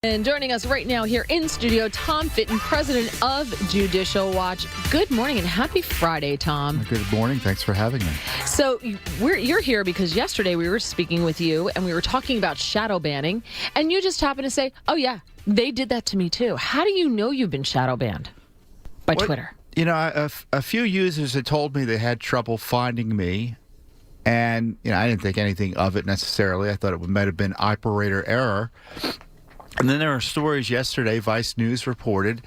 And joining us right now here in studio, Tom Fitton, president of Judicial Watch. Good morning and happy Friday, Tom. Good morning. Thanks for having me. So you're here because yesterday we were speaking with you and we were talking about shadow banning, and you just happened to say, oh, yeah, they did that to me, too. How do you know you've been shadow banned? By Twitter. You know, a few users had told me they had trouble finding me, and I didn't think anything of it necessarily. I thought it might have been operator error. And then there are stories yesterday, Vice News reported,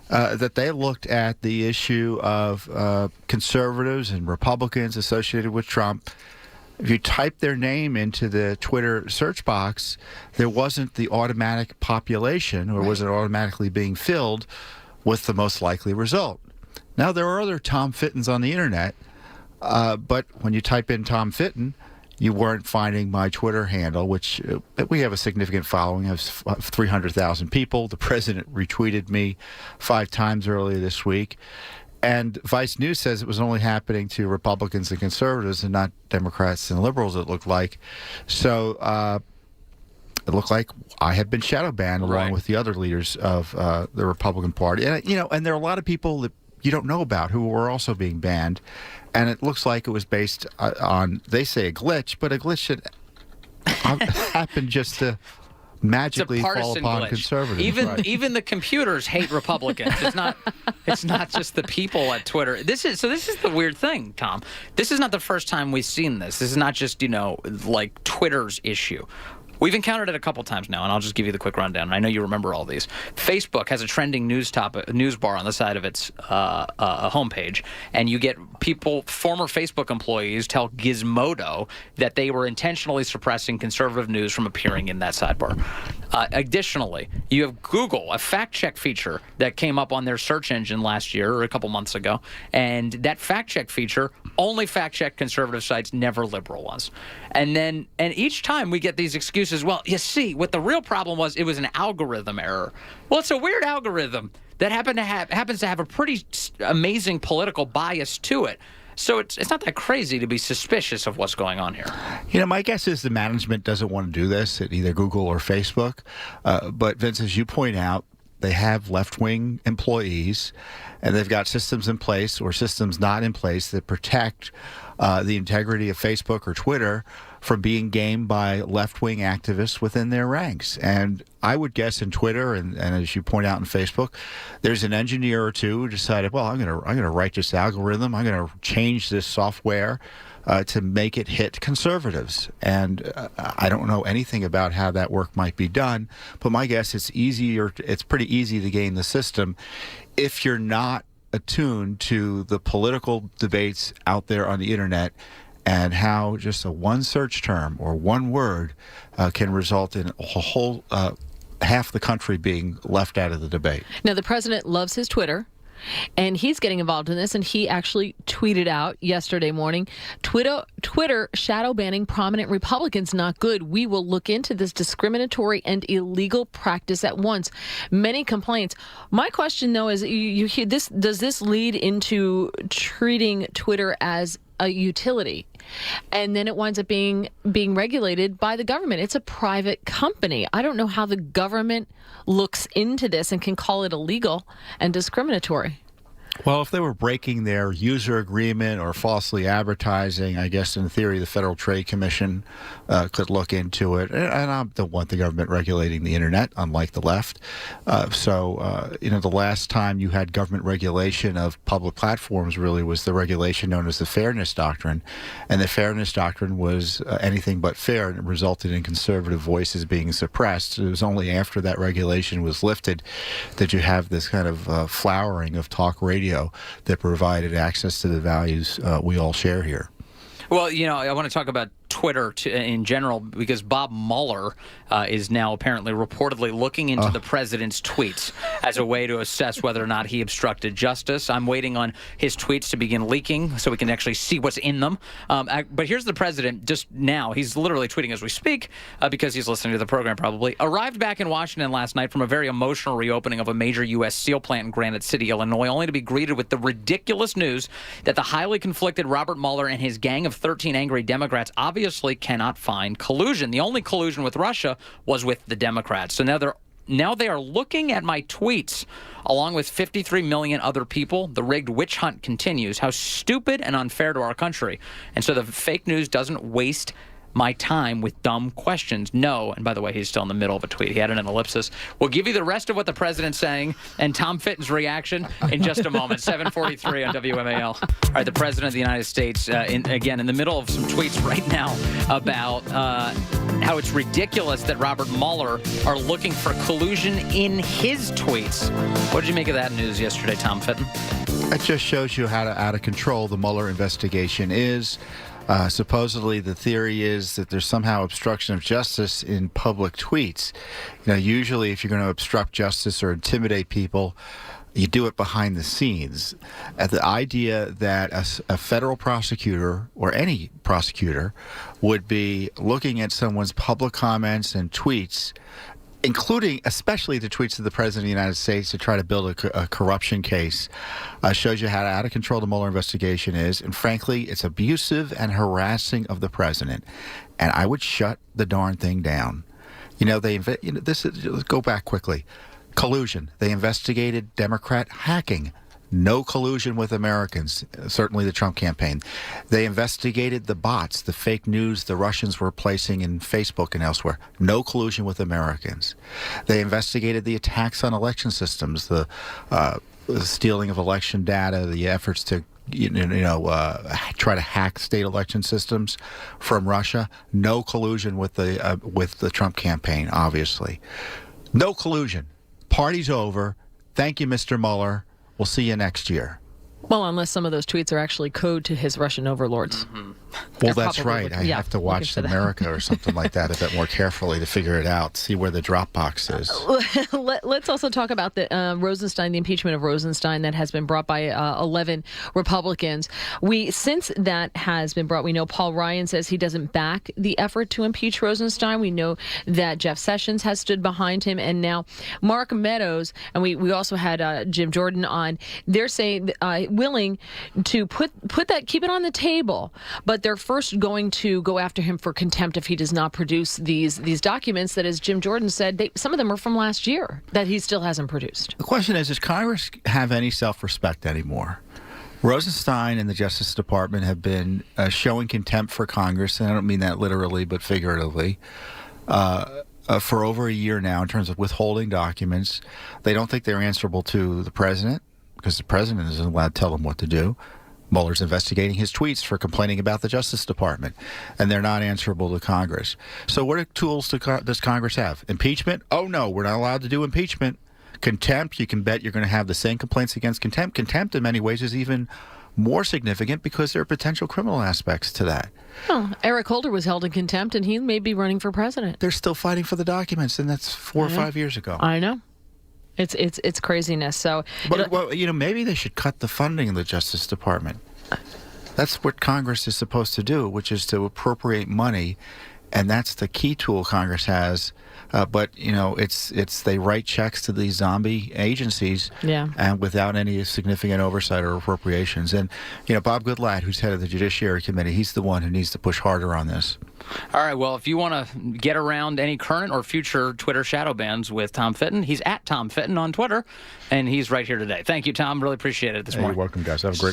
that they looked at the issue of conservatives and Republicans associated with Trump. If you type their name into the Twitter search box, there wasn't the automatic population, or wasn't automatically being filled with the most likely result. Now, there are other Tom Fittons on the internet, but when you type in Tom Fitton, you weren't finding my Twitter handle, which we have a significant following of 300,000 people. The president retweeted me 5 times earlier this week. And Vice News says it was only happening to Republicans and conservatives and not Democrats and liberals, it looked like. So it looked like I had been shadow banned along with the other leaders of the Republican Party. And, and there are a lot of people that you don't know about who were also being banned. And it looks like it was based on, they say, a glitch, but a glitch that happened just to magically fall upon glitch. Conservatives. Even the computers hate Republicans. It's not just the people at Twitter. This is the weird thing, Tom. This is not the first time we've seen this. This is not just like Twitter's issue. We've encountered it a couple times now, and I'll just give you the quick rundown. I know you remember all these. Facebook has a trending news bar on the side of its homepage, and you get former Facebook employees tell Gizmodo that they were intentionally suppressing conservative news from appearing in that sidebar. Additionally, you have Google, a fact-check feature that came up on their search engine last year or a couple months ago, and that fact-check feature only fact-checked conservative sites, never liberal ones. And each time we get these excuses. Well, you see, what the real problem was, it was an algorithm error. Well, it's a weird algorithm that happens to have a pretty amazing political bias to it. So it's not that crazy to be suspicious of what's going on here. My guess is the management doesn't want to do this at either Google or Facebook. But, Vince, as you point out, they have left-wing employees, and they've got systems in place or systems not in place that protect the integrity of Facebook or Twitter from being gamed by left-wing activists within their ranks. And I would guess in Twitter and as you point out in Facebook, there's an engineer or two who decided, well, I'm gonna write this algorithm. I'm going to change this software to make it hit conservatives. And I don't know anything about how that work might be done, but my guess it's pretty easy to game the system if you're not attuned to the political debates out there on the internet and how just one search term or one word can result in a whole half the country being left out of the debate. Now, the president loves his Twitter, and he's getting involved in this, and he actually tweeted out yesterday morning, Twitter shadow banning prominent Republicans not good. We will look into this discriminatory and illegal practice at once. Many complaints. My question, though, is you hear this, does this lead into treating Twitter as a utility? And then it winds up being regulated by the government. It's a private company. I don't know how the government looks into this and can call it illegal and discriminatory. Well, if they were breaking their user agreement or falsely advertising, I guess in theory the Federal Trade Commission could look into it. And I don't want the government regulating the internet, unlike the left. The last time you had government regulation of public platforms really was the regulation known as the Fairness Doctrine. And the Fairness Doctrine was anything but fair, and it resulted in conservative voices being suppressed. It was only after that regulation was lifted that you have this kind of flowering of talk radio that provided access to the values we all share here. Well, I want to talk about Twitter in general, because Bob Mueller is now apparently reportedly looking into the president's tweets as a way to assess whether or not he obstructed justice. I'm waiting on his tweets to begin leaking so we can actually see what's in them. But here's the president just now. He's literally tweeting as we speak because he's listening to the program probably. Arrived back in Washington last night from a very emotional reopening of a major U.S. steel plant in Granite City, Illinois, only to be greeted with the ridiculous news that the highly conflicted Robert Mueller and his gang of 13 angry Democrats obviously cannot find collusion. The only collusion with Russia was with the Democrats. So now they're now they are looking at my tweets along with 53 million other people. The rigged witch hunt continues. How stupid and unfair to our country. And so the fake news doesn't waste my time with dumb questions. No. And by the way, he's still in the middle of a tweet. He had an ellipsis. We'll give you the rest of what the president's saying and Tom Fitton's reaction in just a moment. 7:43 on WMAL. All right, the president of the United States, again, in the middle of some tweets right now about how it's ridiculous that Robert Mueller are looking for collusion in his tweets. What did you make of that news yesterday, Tom Fitton? It just shows you how out of control the Mueller investigation is. Supposedly, the theory is that there's somehow obstruction of justice in public tweets. Usually if you're going to obstruct justice or intimidate people, you do it behind the scenes. The idea that a federal prosecutor or any prosecutor would be looking at someone's public comments and tweets, including especially the tweets of the President of the United States, to try to build a corruption case, shows you how out of control the Mueller investigation is. And frankly, it's abusive and harassing of the President. And I would shut the darn thing down. Let's go back quickly. Collusion. They investigated Democrat hacking. No collusion with Americans, certainly the Trump campaign. They investigated the bots, the fake news the Russians were placing in Facebook and elsewhere. No collusion with Americans. They investigated the attacks on election systems, the stealing of election data, the efforts to try to hack state election systems from Russia. No collusion with the Trump campaign, obviously. No collusion. Party's over. Thank you, Mr. Mueller. We'll see you next year. Well, unless some of those tweets are actually code to his Russian overlords. Mm-hmm. Well, that's right. I have to watch America or something like that a bit more carefully to figure it out, see where the Dropbox is. Let's also talk about the Rosenstein, the impeachment of Rosenstein that has been brought by 11 Republicans. Since that has been brought, we know Paul Ryan says he doesn't back the effort to impeach Rosenstein. We know that Jeff Sessions has stood behind him, and now Mark Meadows, and we also had Jim Jordan on. They're saying willing to put that, keep it on the table, but they're first going to go after him for contempt if he does not produce these documents that, as Jim Jordan said, some of them are from last year that he still hasn't produced. The question is, does Congress have any self-respect anymore? Rosenstein and the Justice Department have been showing contempt for Congress, and I don't mean that literally but figuratively, for over a year now in terms of withholding documents. They don't think they're answerable to the president because the president isn't allowed to tell them what to do. Mueller's investigating his tweets for complaining about the Justice Department, and they're not answerable to Congress. So what tools does Congress have? Impeachment? Oh, no, we're not allowed to do impeachment. Contempt, you can bet you're going to have the same complaints against contempt. Contempt, in many ways, is even more significant because there are potential criminal aspects to that. Well, Eric Holder was held in contempt, and he may be running for president. They're still fighting for the documents, and that's 4 or 5 years ago. I know. It's craziness. So, but maybe they should cut the funding of the Justice Department. That's what Congress is supposed to do, which is to appropriate money, and that's the key tool Congress has. But it's they write checks to these zombie agencies, and without any significant oversight or appropriations. And Bob Goodlatte, who's head of the Judiciary Committee, he's the one who needs to push harder on this. All right, well, if you want to get around any current or future Twitter shadow bans with Tom Fitton, he's at Tom Fitton on Twitter, and he's right here today. Thank you, Tom. Really appreciate it this morning. You're welcome, guys. Have a great